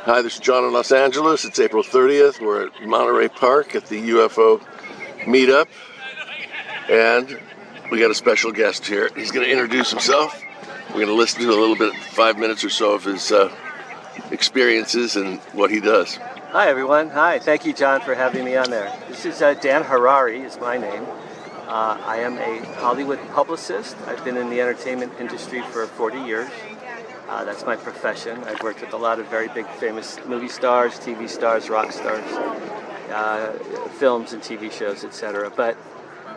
Hi, this is John in Los Angeles. It's April 30th. We're at Monterey Park at the UFO meetup, and we got a special guest here. He's going to introduce himself. We're going to listen to a little bit, 5 minutes or so of his experiences and what he does. Hi, everyone. Hi. Thank you, John, for having me on there. This is Dan Harary is my name. I am a Hollywood publicist. I've been in the entertainment industry for 40 years. That's my profession. I've worked with a lot of very big, famous movie stars, TV stars, rock stars, films and TV shows, etc. But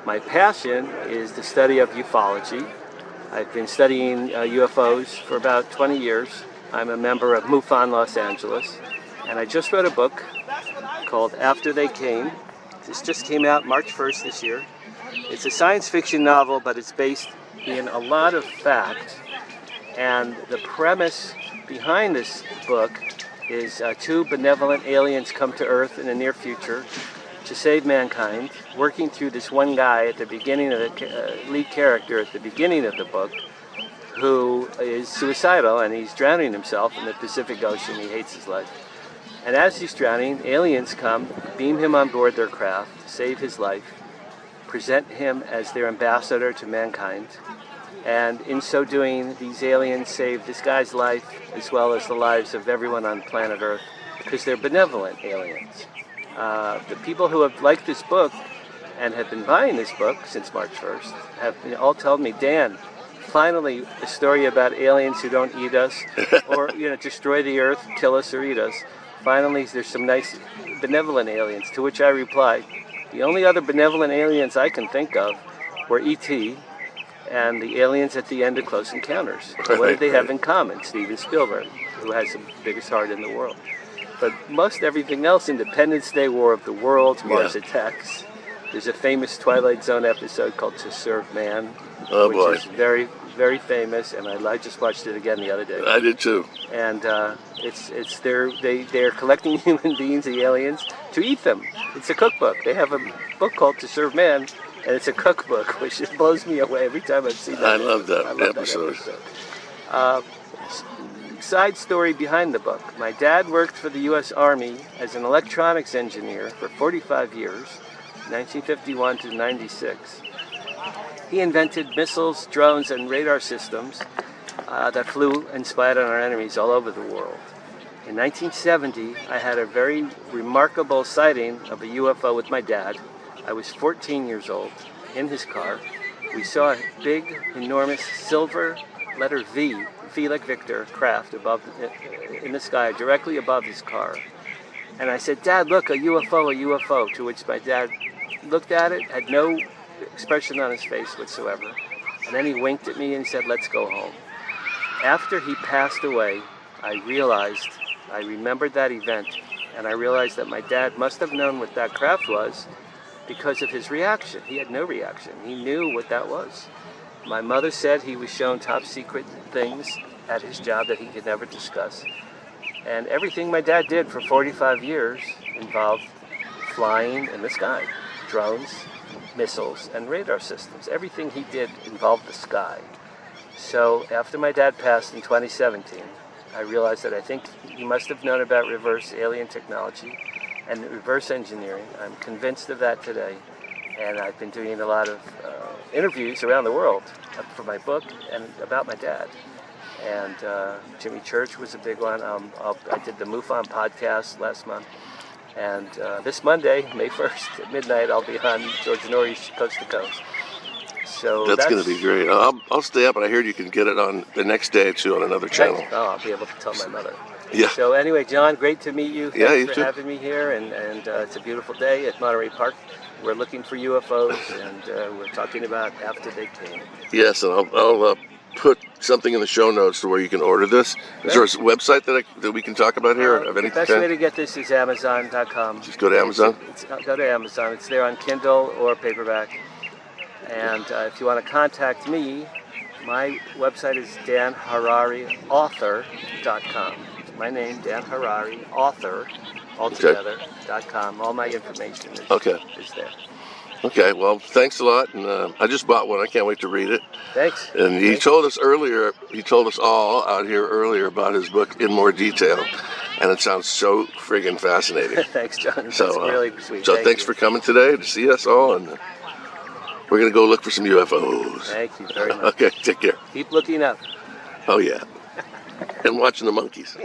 my passion is the study of ufology. I've been studying UFOs for about 20 years. I'm a member of MUFON Los Angeles, and I just wrote a book called After They Came. This just came out March 1st this year. It's a science fiction novel, but it's based in a lot of fact. And the premise behind this book is two benevolent aliens come to Earth in the near future to save mankind, working through this one guy at the beginning of the lead character at the beginning of the book, who is suicidal and he's drowning himself in the Pacific Ocean. He hates his life. And as he's drowning, aliens come, beam him on board their craft, save his life, present him as their ambassador to mankind. And in so doing, these aliens save this guy's life as well as the lives of everyone on planet Earth because they're benevolent aliens. The people who have liked this book and have been buying this book since March 1st have all told me, Dan, finally a story about aliens who don't eat us or destroy the Earth, kill us or eat us. Finally, there's some nice benevolent aliens, to which I replied, the only other benevolent aliens I can think of were E.T., and the aliens at the end of Close Encounters. What did they have in common? Steven Spielberg, who has the biggest heart in the world. But most everything else, Independence Day, War of the Worlds, Mars Attacks. There's a famous Twilight Zone episode called To Serve Man, which is very, very famous, and I just watched it again the other day. I did too. And they're collecting human beings, the aliens, to eat them. It's a cookbook. They have a book called To Serve Man, and it's a cookbook, which blows me away every time I've seen that. I love that episode. Side story behind the book. My dad worked for the U.S. Army as an electronics engineer for 45 years, 1951 to 96. He invented missiles, drones, and radar systems that flew and spied on our enemies all over the world. In 1970, I had a very remarkable sighting of a UFO with my dad. I was 14 years old, in his car. We saw a big, enormous silver letter V like Victor, craft in the sky, directly above his car. And I said, Dad, look, a UFO, to which my dad looked at it, had no expression on his face whatsoever. And then he winked at me and said, let's go home. After he passed away, I remembered that event, and I realized that my dad must have known what that craft was because of his reaction. He had no reaction. He knew what that was. My mother said he was shown top secret things at his job that he could never discuss. And everything my dad did for 45 years involved flying in the sky. Drones, missiles, and radar systems. Everything he did involved the sky. So after my dad passed in 2017, I realized that I think he must have known about reverse alien technology and reverse engineering. I'm convinced of that today, and I've been doing a lot of interviews around the world for my book and about my dad. And Jimmy Church was a big one. I did the MUFON podcast last month, and this Monday, May 1st at midnight, I'll be on George Norrie's Coast to Coast. So that's going to be great. I'll stay up, and I heard you can get it on the next day too on another channel. I'll be able to tell my mother. Yeah. So anyway, John, great to meet you. Thanks for too. having me here, and it's a beautiful day at Monterey Park. We're looking for UFOs, and we're talking about After They Came. Yes, and I'll put something in the show notes to where you can order this. Is there a website that we can talk about here of any The best way to get this is Amazon.com. Just go to Amazon? Go to Amazon. It's there on Kindle or paperback. And if you want to contact me, my website is danhararyauthor.com. My name, Dan Harary, author, altogether.com. All my information is there. Okay, well, thanks a lot, and I just bought one. I can't wait to read it. Thanks. And he told us all out here earlier about his book in more detail. and it sounds so friggin' fascinating. Thanks, John. That's So, really sweet. so Thank thanks you. for coming today to see us all, and we're gonna go look for some UFOs. Thank you very much. Okay, take care. Keep looking up. Oh yeah, and watching the monkeys.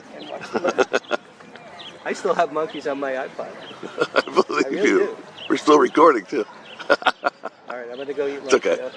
I still have monkeys on my iPod. I believe I really you. do. We're still recording too. All right, I'm going to go eat lunch. okay. Yeah?